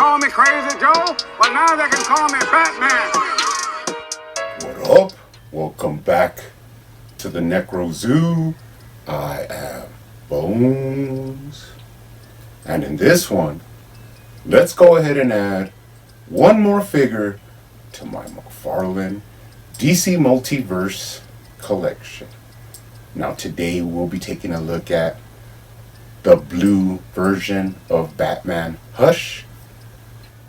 call me Crazy Joe, but now they can call me Batman. What up? Welcome back to the Necro Zoo. I am Bones. And in this one, let's go ahead and add one more figure to my McFarlane DC Multiverse collection. Now today we'll be taking a look at the blue version of Batman Hush.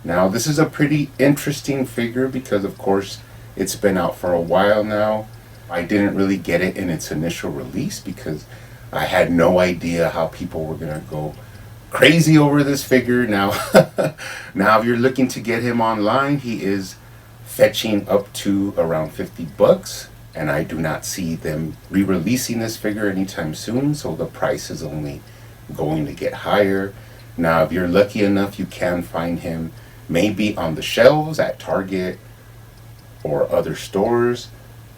Now this is a pretty interesting figure because of course it's been out for a while now. I didn't really get it in its initial release because I had no idea how people were gonna go crazy over this figure. Now if you're looking to get him online, he is fetching up to around $50, and I do not see them re-releasing this figure anytime soon, so the price is only going to get higher. Now if you're lucky enough, you can find him maybe on the shelves at Target or other stores.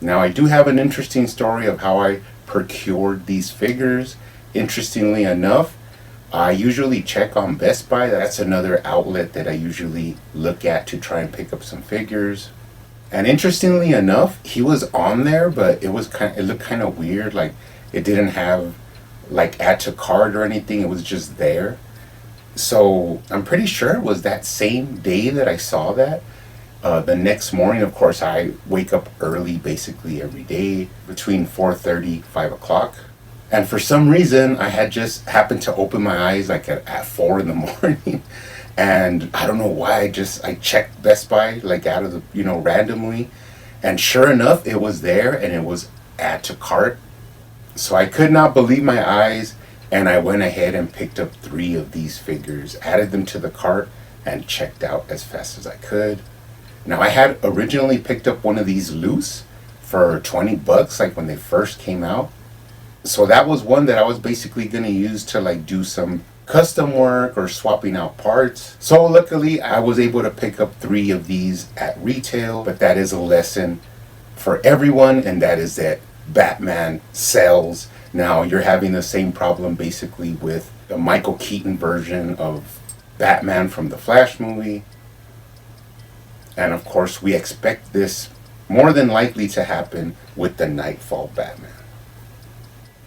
Now I do have an interesting story of how I procured these figures. Interestingly enough, I usually check on Best Buy. That's another outlet that I usually look at to try and pick up some figures. And interestingly enough, he was on there, but it looked kind of weird. Like it didn't have like add to cart or anything. It was just there. So I'm pretty sure it was that same day that I saw that. The next morning, of course, I wake up early basically every day between 4:30, 5 o'clock. And for some reason, I had just happened to open my eyes like at 4 in the morning. And I don't know why, I checked Best Buy like out of the, randomly. And sure enough, it was there and it was add to cart. So I could not believe my eyes, and I went ahead and picked up 3 of these figures, added them to the cart, and checked out as fast as I could. Now I had originally picked up one of these loose for $20, like when they first came out. So that was one that I was basically going to use to like do some custom work or swapping out parts. So luckily I was able to pick up 3 of these at retail, but that is a lesson for everyone, and that is that Batman sells. Now you're having the same problem basically with the Michael Keaton version of Batman from the Flash movie. And of course we expect this more than likely to happen with the Nightfall Batman.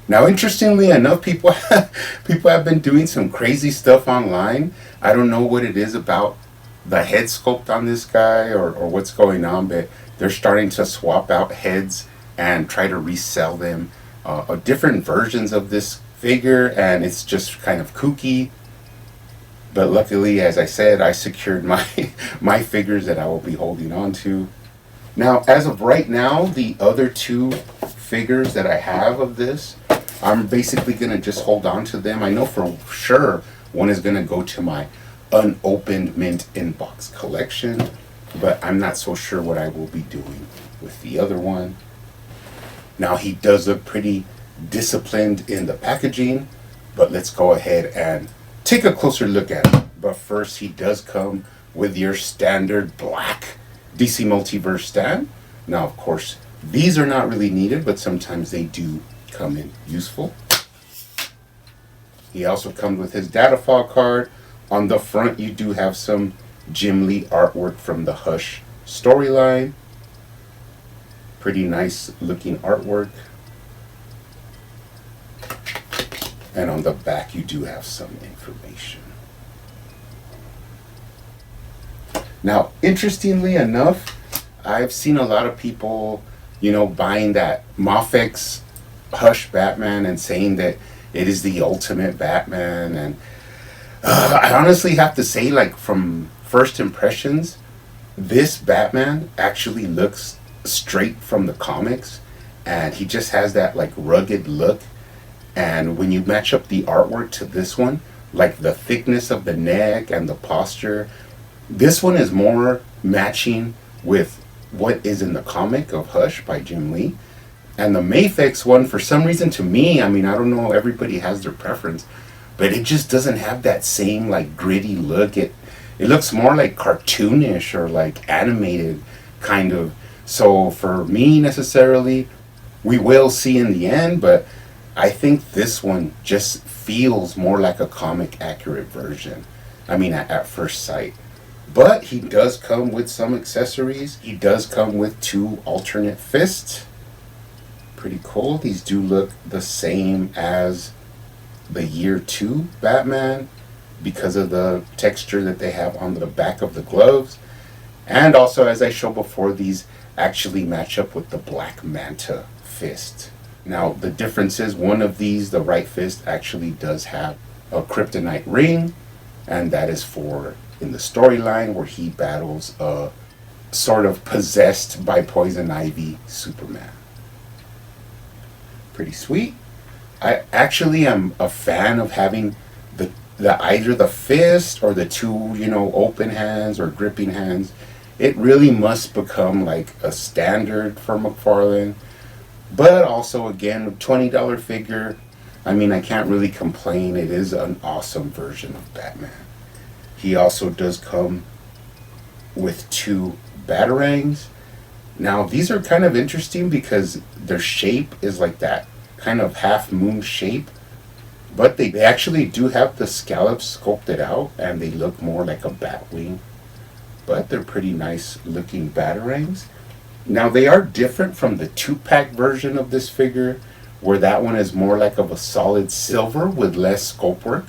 Now interestingly enough, people have been doing some crazy stuff online. I don't know what it is about the head sculpt on this guy or what's going on, but they're starting to swap out heads and try to resell them, different versions of this figure, and it's just kind of kooky. But luckily, as I said, I secured my figures that I will be holding on to. Now, as of right now, the other 2 figures that I have of this, I'm basically going to just hold on to them. I know for sure one is going to go to my unopened mint inbox collection, but I'm not so sure what I will be doing with the other one. Now, he does look pretty disciplined in the packaging, but let's go ahead and take a closer look at it. But first, he does come with your standard black DC Multiverse stand. Now, of course, these are not really needed, but sometimes they do come in useful. He also comes with his data file card. On the front, you do have some Jim Lee artwork from the Hush storyline. Pretty nice looking artwork. And on the back, you do have some information. Now, interestingly enough, I've seen a lot of people, buying that Mafex Hush Batman and saying that it is the ultimate Batman. And I honestly have to say, like, from first impressions, this Batman actually looks straight from the comics, and he just has that like rugged look. And when you match up the artwork to this one, like the thickness of the neck and the posture, this one is more matching with what is in the comic of Hush by Jim Lee. And the Mafex one, for some reason, to me, I don't know, everybody has their preference, but it just doesn't have that same like gritty look. It looks more like cartoonish or like animated kind of. So for me necessarily, we will see in the end, but I think this one just feels more like a comic accurate version. At first sight. But he does come with some accessories. He does come with 2 alternate fists. Pretty cool. These do look the same as the Year 2 Batman because of the texture that they have on the back of the gloves. And also, as I showed before, these actually match up with the Black Manta fist. Now, the difference is one of these, the right fist, actually does have a kryptonite ring, and that is for in the storyline where he battles a sort of possessed by Poison Ivy Superman. Pretty sweet. I actually am a fan of having the either the fist or the 2, open hands or gripping hands. It really must become like a standard for McFarlane. But also, again, a $20 figure. I mean, I can't really complain. It is an awesome version of Batman. He also does come with 2 Batarangs. Now, these are kind of interesting because their shape is like that kind of half moon shape. But they actually do have the scallops sculpted out, and they look more like a bat wing. But they're pretty nice looking Batarangs. Now, they are different from the 2-pack version of this figure, where that one is more like of a solid silver with less sculpt work.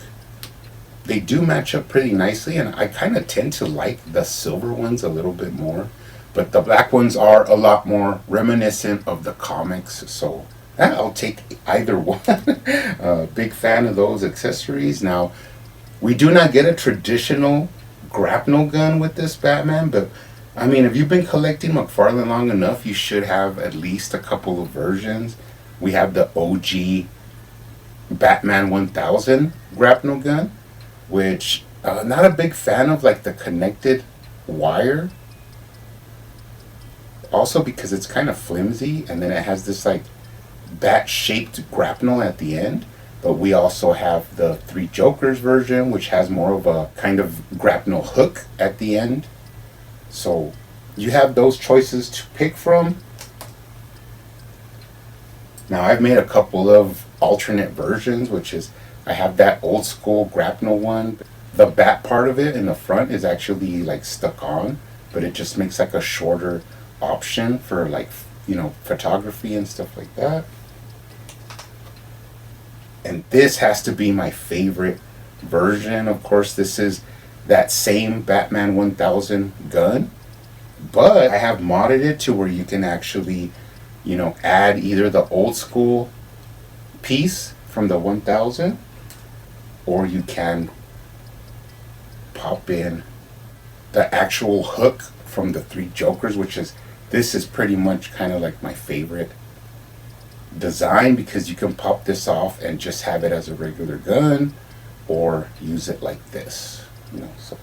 They do match up pretty nicely, and I kind of tend to like the silver ones a little bit more. But the black ones are a lot more reminiscent of the comics, so I'll take either one. Big fan of those accessories. Now, we do not get a traditional grapnel gun with this Batman, but I mean, if you've been collecting McFarlane long enough, you should have at least a couple of versions. We have the OG Batman 1000 grapnel gun, which not a big fan of, like the connected wire. Also because it's kind of flimsy, and then it has this like bat-shaped grapnel at the end. But we also have the 3 Jokers version, which has more of a kind of grapnel hook at the end. So you have those choices to pick from. Now, I've made a couple of alternate versions, which is I have that old school grapnel one. The bat part of it in the front is actually like stuck on, but it just makes like a shorter option for like, photography and stuff like that. And this has to be my favorite version. Of course, this is that same Batman 1000 gun, but I have modded it to where you can actually, add either the old school piece from the 1000, or you can pop in the actual hook from the 3 Jokers, this is pretty much kind of like my favorite design, because you can pop this off and just have it as a regular gun, or use it like this, so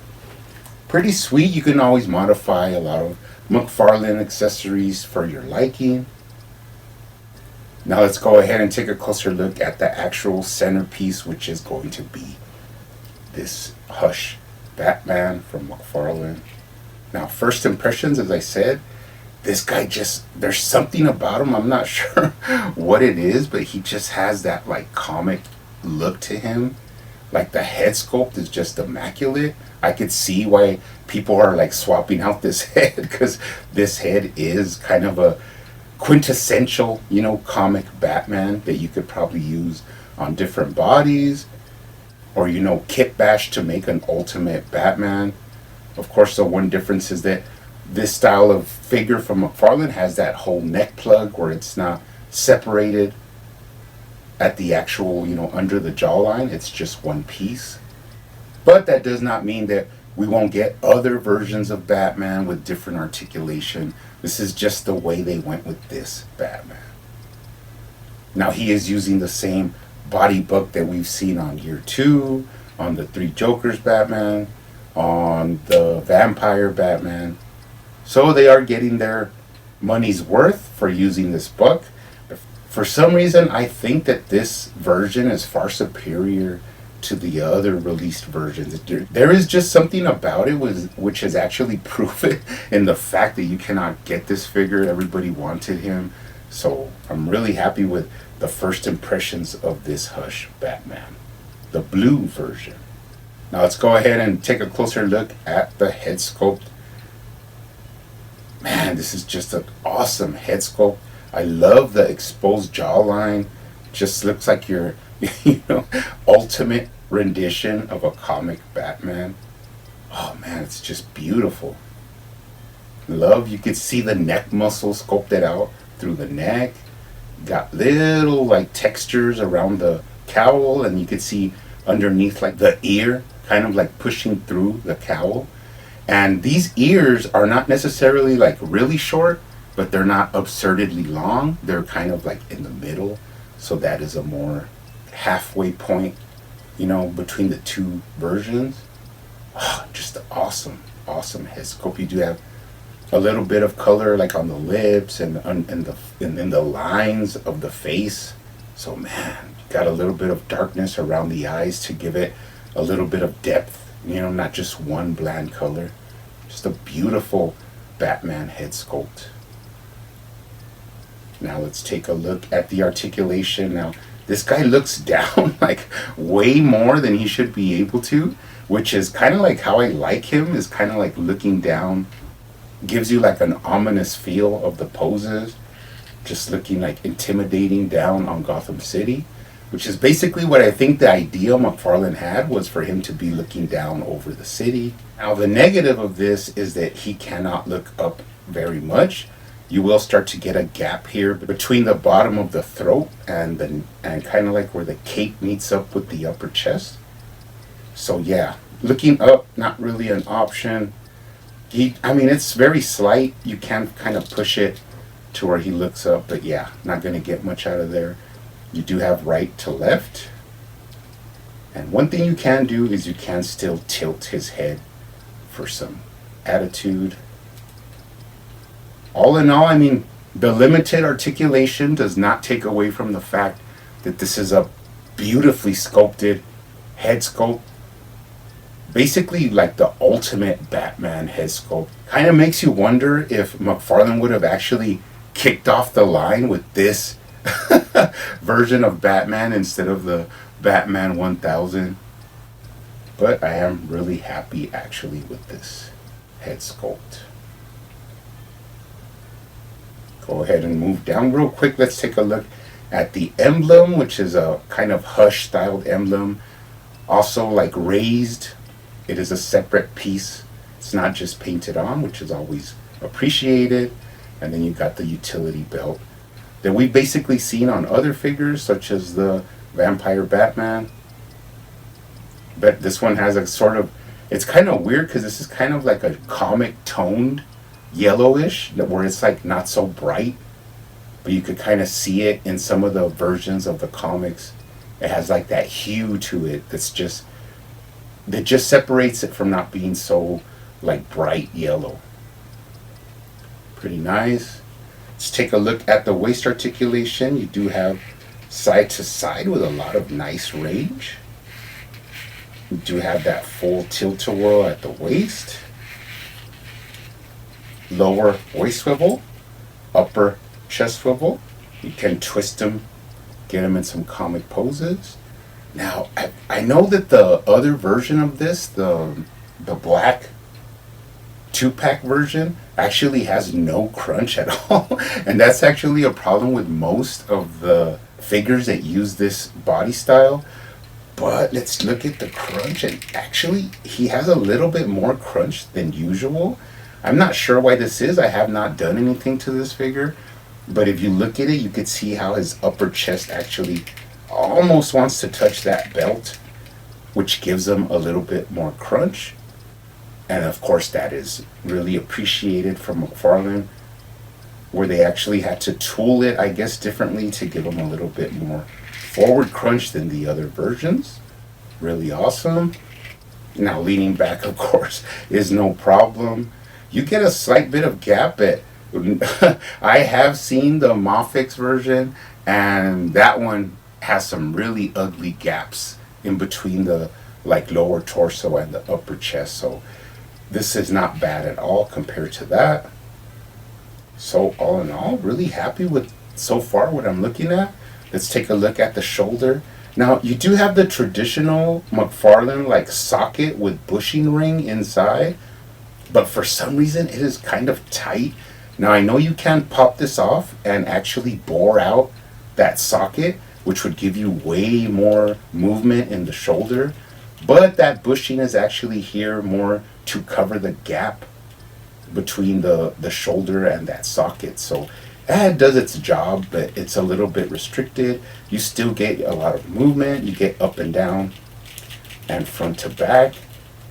pretty sweet. You can always modify a lot of McFarlane accessories for your liking. Now let's go ahead and take a closer look at the actual centerpiece, which is going to be this Hush Batman from McFarlane. Now, first impressions, as I said, this guy there's something about him. I'm not sure what it is, but he just has that like comic look to him. Like the head sculpt is just immaculate. I could see why people are like swapping out this head, because this head is kind of a quintessential, comic Batman that you could probably use on different bodies, or, kit bash to make an ultimate Batman. Of course, the one difference is that this style of figure from McFarlane has that whole neck plug where it's not separated at the actual, under the jawline. It's just one piece. But that does not mean that we won't get other versions of Batman with different articulation. This is just the way they went with this Batman. Now, he is using the same body book that we've seen on Year 2, on the 3 Jokers Batman, on the Vampire Batman. So they are getting their money's worth for using this book. For some reason, I think that this version is far superior to the other released versions. There is just something about it which is actually proven in the fact that you cannot get this figure. Everybody wanted him. So I'm really happy with the first impressions of this Hush Batman, the blue version. Now let's go ahead and take a closer look at the head sculpt. Man, this is just an awesome head sculpt. I love the exposed jawline. Just looks like your, ultimate rendition of a comic Batman. Oh man, it's just beautiful. Love, you can see the neck muscles sculpted out through the neck. Got little like textures around the cowl, and you can see underneath like the ear kind of like pushing through the cowl. And these ears are not necessarily like really short, but they're not absurdly long. They're kind of like in the middle. So that is a more halfway point, between the two versions. Oh, just awesome, awesome head sculpt. You do have a little bit of color like on the lips and in the lines of the face. So man, got a little bit of darkness around the eyes to give it a little bit of depth, not just one bland color. Just a beautiful Batman head sculpt. Now let's take a look at the articulation. Now this guy looks down like way more than he should be able to, which is kind of like how I like him, is kind of like looking down. Gives you like an ominous feel of the poses, just looking like intimidating down on Gotham City, which is basically what I think the idea McFarlane had, was for him to be looking down over the city. Now the negative of this is that he cannot look up very much. You will start to get a gap here between the bottom of the throat and kind of like where the cape meets up with the upper chest. So yeah, looking up, not really an option. It's very slight. You can kind of push it to where he looks up, but yeah, not going to get much out of there. You do have right to left. And one thing you can do is you can still tilt his head for some attitude. All in all, the limited articulation does not take away from the fact that this is a beautifully sculpted head sculpt. Basically like the ultimate Batman head sculpt. Kind of makes you wonder if McFarlane would have actually kicked off the line with this version of Batman instead of the Batman 1000. But I am really happy actually with this head sculpt. Go ahead and move down real quick. Let's take a look at the emblem, which is a kind of hush styled emblem. Also like raised. It is a separate piece. It's not just painted on, which is always appreciated. And then you got the utility belt that we've basically seen on other figures, such as the Vampire Batman. But this one has a sort of, it's kind of weird because this is kind of like a comic toned yellowish, where it's like not so bright, but you could kind of see it in some of the versions of the comics. It has like that hue to it that just separates it from not being so like bright yellow. Pretty nice. Let's take a look at the waist articulation. You do have side to side with a lot of nice range. You do have that full tilt-a-whirl at the waist. Lower waist swivel, upper chest swivel. You can twist them, get them in some comic poses. Now, I know that the other version of this, the black 2-pack version, actually has no crunch at all. And that's actually a problem with most of the figures that use this body style. But let's look at the crunch, and actually he has a little bit more crunch than usual. I'm not sure why this is. I have not done anything to this figure. But if you look at it, you could see how his upper chest actually almost wants to touch that belt, which gives him a little bit more crunch. And of course that is really appreciated from McFarlane, where they actually had to tool it, I guess, differently to give him a little bit more forward crunch than the other versions. Really awesome. Now leaning back, of course, is no problem. You get a slight bit of gap at I have seen the Moffick's version, and that one has some really ugly gaps in between the like lower torso and the upper chest. So this is not bad at all compared to that. So all in all, really happy with so far what I'm looking at. Let's take a look at the shoulder. Now, you do have the traditional McFarlane like socket with bushing ring inside, but for some reason it is kind of tight. Now, I know you can pop this off and actually bore out that socket, which would give you way more movement in the shoulder, but that bushing is actually here more to cover the gap between the shoulder and that socket. So it does its job, but it's a little bit restricted. You still get a lot of movement. You get up and down and front to back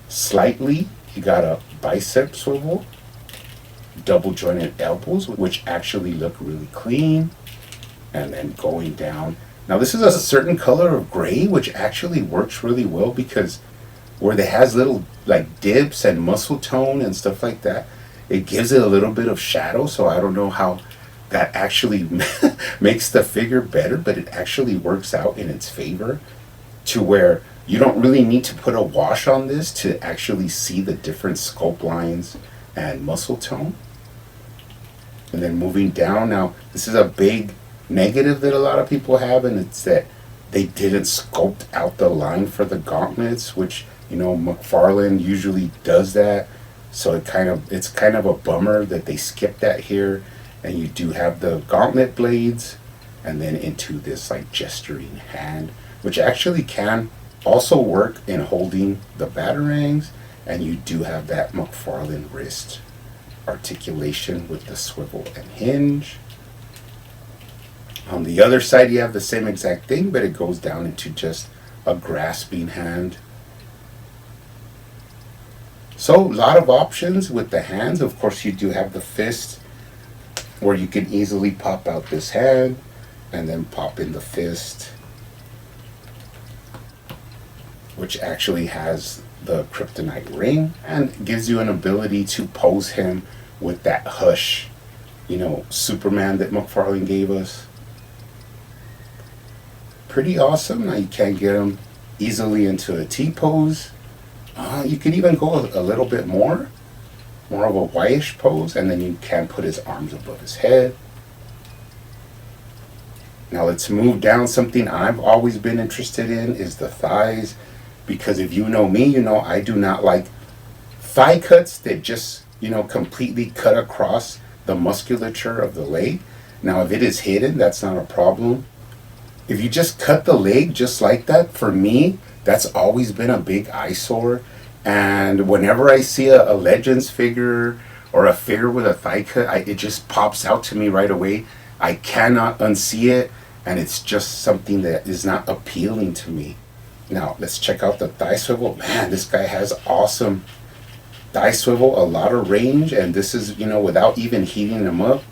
slightly. You got a bicep swivel, double jointed elbows, which actually look really clean. And then going down. Now this is a certain color of gray, which actually works really well because where it has little like dips and muscle tone and stuff like that, it gives it a little bit of shadow. So I don't know how that actually makes the figure better, but it actually works out in its favor to where you don't really need to put a wash on this to actually see the different sculpt lines and muscle tone. And then moving down, now this is a big negative that a lot of people have, and it's that they didn't sculpt out the line for the gauntlets, which, you know, McFarlane usually does that. So it's kind of a bummer that they skipped that here. And you do have the gauntlet blades, and then into this like gesturing hand, which actually can also work in holding the batarangs. And you do have that McFarlane wrist articulation with the swivel and hinge. On the other side, you have the same exact thing, but it goes down into just a grasping hand. So a lot of options with the hands. Of course, you do have the fist, where you can easily pop out this hand and then pop in the fist, which actually has the kryptonite ring and gives you an ability to pose him with that hush, you know, Superman that McFarlane gave us. Pretty awesome. Now you can get him easily into a T-pose. You can even go a little bit more of a whitish pose, and then you can put his arms above his head. Now let's move down. Something I've always been interested in is the thighs, because if you know me, you know I do not like thigh cuts that just, you know, completely cut across the musculature of the leg. Now if it is hidden, that's not a problem. If you just cut the leg just like that, for me, that's always been a big eyesore. And whenever I see a Legends figure or a figure with a thigh cut, it just pops out to me right away. I cannot unsee it, and it's just something that is not appealing to me. Now, let's check out the thigh swivel. Man, this guy has awesome thigh swivel, a lot of range, and this is, you know, without even heating them up.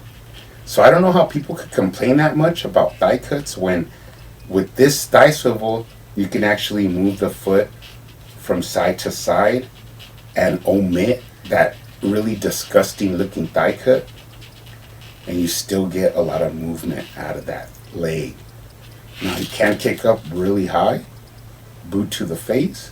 So I don't know how people could complain that much about thigh cuts when with this thigh swivel, you can actually move the foot from side to side and omit that really disgusting looking thigh cut, and you still get a lot of movement out of that leg. Now you can kick up really high, boot to the face,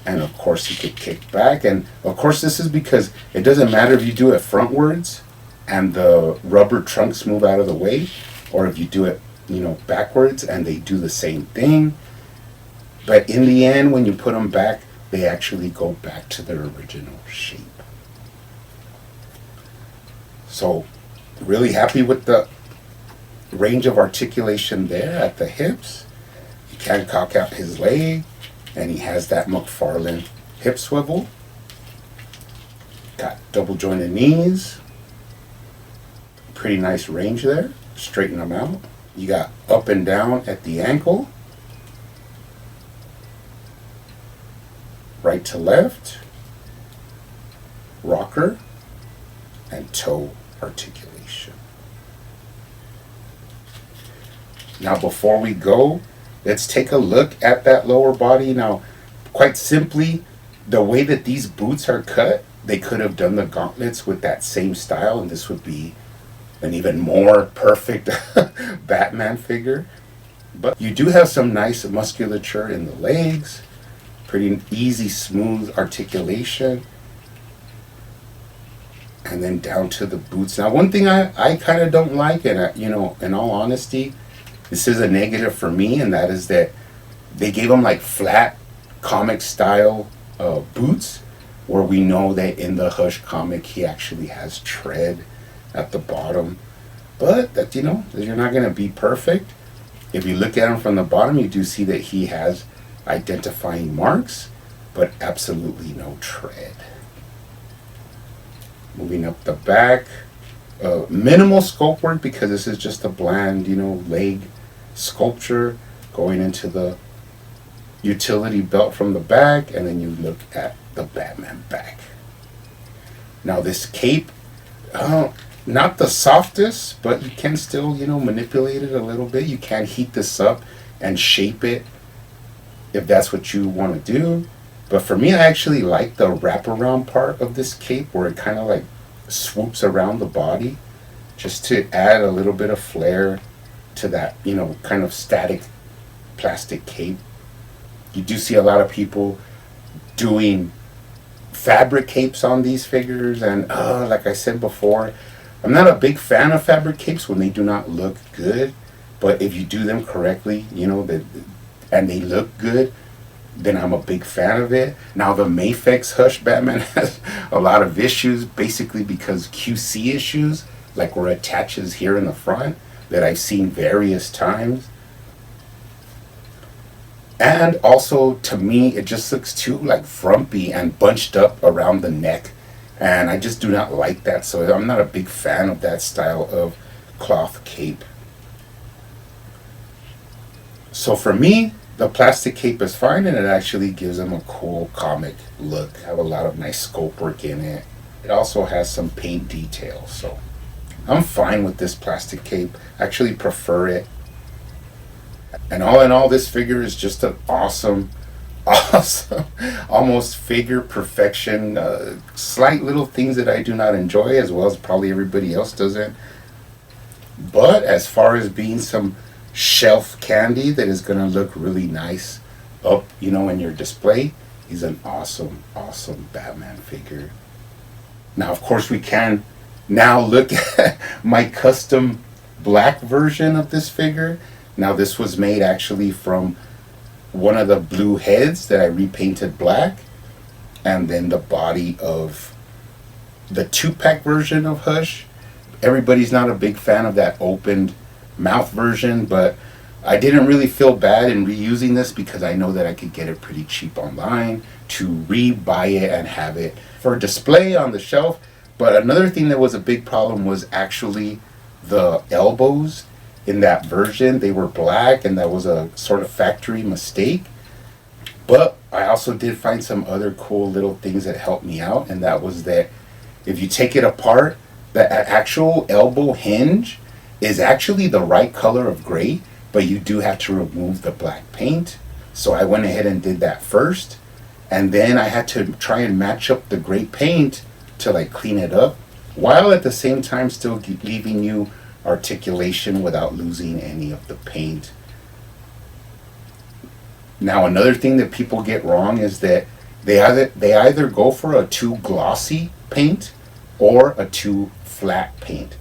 and of course you could kick back. And of course this is because it doesn't matter if you do it frontwards and the rubber trunks move out of the way, or if you do it, you know, backwards and they do the same thing. But in the end, when you put them back, they actually go back to their original shape. So really happy with the range of articulation there at the hips. He can cock out his leg, and he has that McFarlane hip swivel. Got double jointed knees. Pretty nice range there. Straighten them out. You got up and down at the ankle. Right to left. Rocker. And toe articulation. Now before we go, let's take a look at that lower body. Now, quite simply, the way that these boots are cut, they could have done the gauntlets with that same style, and this would be an even more perfect Batman figure. But you do have some nice musculature in the legs, pretty easy, smooth articulation, and then down to the boots. Now, one thing I kind of don't like, and you know, in all honesty, this is a negative for me, and that is that They gave him like flat comic style boots, where we know that in the Hush comic he actually has tread at the bottom. But that, you know, you're not going to be perfect. If you look at him from the bottom, you do see that he has identifying marks, but absolutely no tread. Moving up the back, minimal sculpt work because this is just a bland, you know, leg sculpture. Going into the utility belt from the back, and then you look at the Batman back. Now this cape, not the softest, but you can still, you know, manipulate it a little bit. You can heat this up and shape it if that's what you want to do. But for me, I actually like the wraparound part of this cape where it kind of like swoops around the body, just to add a little bit of flair to that, you know, kind of static plastic cape. You do see a lot of people doing fabric capes on these figures, and like I said before, I'm not a big fan of fabric capes when they do not look good. But if you do them correctly, you know, and they look good, then I'm a big fan of it. Now the Mafex Hush Batman has a lot of issues, basically because QC issues, like where it attaches here in the front, that I've seen various times. And also, to me, it just looks too like frumpy and bunched up around the neck, and I just do not like that. So I'm not a big fan of that style of cloth cape. So for me, the plastic cape is fine, and it actually gives them a cool comic look. Have a lot of nice sculpt work in it. It also has some paint details, so I'm fine with this plastic cape. I actually prefer it. And all in all, this figure is just an awesome, almost figure perfection. Slight little things that I do not enjoy, as well as probably everybody else doesn't. But as far as being some shelf candy that is going to look really nice up, you know, in your display, he's an awesome, awesome Batman figure. Now, of course, we can now look at my custom black version of this figure. Now this was made actually from one of the blue heads that I repainted black, and then the body of the 2-pack version of Hush. Everybody's not a big fan of that opened mouth version, but I didn't really feel bad in reusing this because I know that I could get it pretty cheap online to re-buy it and have it for display on the shelf. But another thing that was a big problem was actually the elbows. In that version, they were black, and that was a sort of factory mistake. But I also did find some other cool little things that helped me out, and that was that if you take it apart, the actual elbow hinge is actually the right color of gray, but you do have to remove the black paint. So I went ahead and did that first, and then I had to try and match up the gray paint to like clean it up, while at the same time still leaving you articulation without losing any of the paint. Now another thing that people get wrong is that they either go for a too glossy paint or a too flat paint.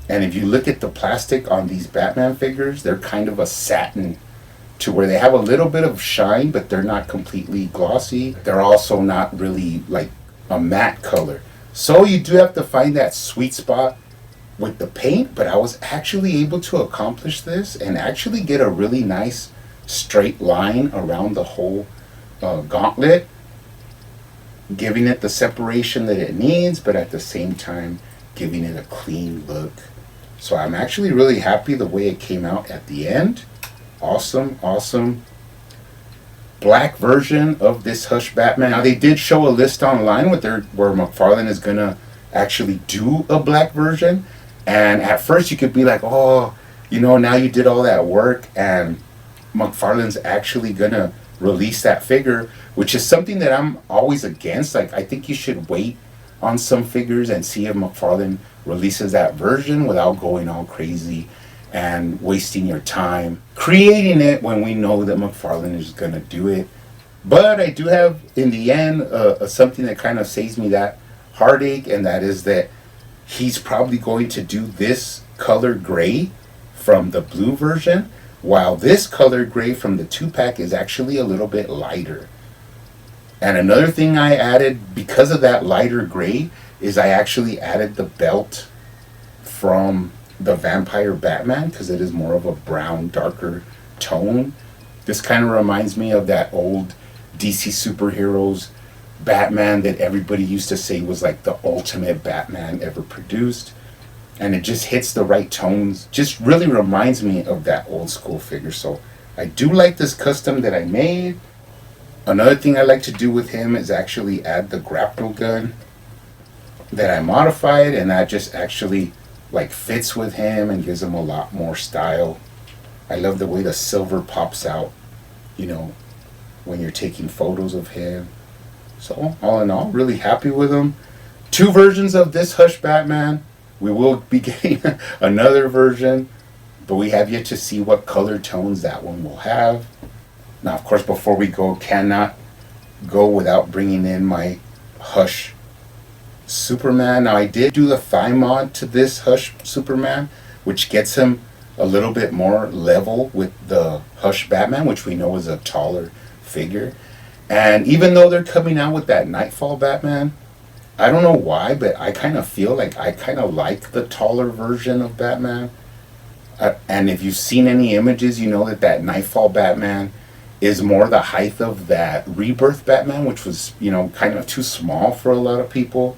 And if you look at the plastic on these Batman figures, they're kind of a satin, to where they have a little bit of shine, but they're not completely glossy. They're also not really like a matte color. So you do have to find that sweet spot with the paint, but I was actually able to accomplish this and actually get a really nice straight line around the whole gauntlet, giving it the separation that it needs, but at the same time giving it a clean look. So I'm actually really happy the way it came out at the end. Awesome, awesome black version of this Hush Batman. Now they did show a list online where McFarlane is gonna actually do a black version. And at first you could be like, oh, you know, now you did all that work and McFarlane's actually gonna release that figure, which is something that I'm always against. Like, I think you should wait on some figures and see if McFarlane releases that version without going all crazy and wasting your time creating it when we know that McFarlane is gonna do it. But I do have, in the end, something that kind of saves me that heartache, and that is that he's probably going to do this color gray from the blue version, while this color gray from the 2-pack is actually a little bit lighter. And another thing I added because of that lighter gray is I actually added the belt from the Vampire Batman because it is more of a brown, darker tone. This kind of reminds me of that old DC superheroes Batman that everybody used to say was like the ultimate Batman ever produced. And it just hits the right tones. Just really reminds me of that old school figure. So I do like this custom that I made. Another thing I like to do with him is actually add the grapple gun that I modified, and that just actually like fits with him and gives him a lot more style. I love the way the silver pops out, you know, when you're taking photos of him. So all in all, really happy with him. 2 versions of this Hush Batman. We will be getting another version, but we have yet to see what color tones that one will have. Now, of course, before we go, cannot go without bringing in my Hush Superman. Now, I did do the thigh mod to this Hush Superman, which gets him a little bit more level with the Hush Batman, which we know is a taller figure. And even though they're coming out with that Nightfall Batman, I don't know why, but I kind of feel like I kind of like the taller version of Batman. And if you've seen any images, you know that that Nightfall Batman is more the height of that Rebirth Batman, which was, you know, kind of too small for a lot of people.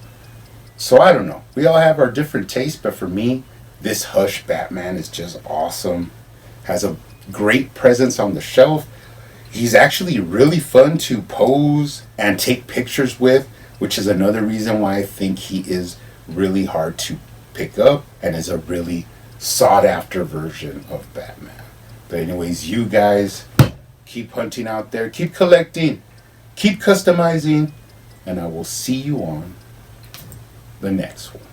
So I don't know. We all have our different tastes, but for me, this Hush Batman is just awesome. Has a great presence on the shelf. He's actually really fun to pose and take pictures with, which is another reason why I think he is really hard to pick up and is a really sought after version of Batman. But anyways, you guys keep hunting out there, keep collecting, keep customizing, and I will see you on the next one.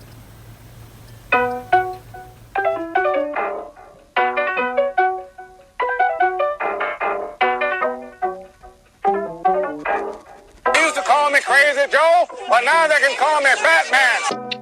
They used to call me Crazy Joe, but now they can call me Batman.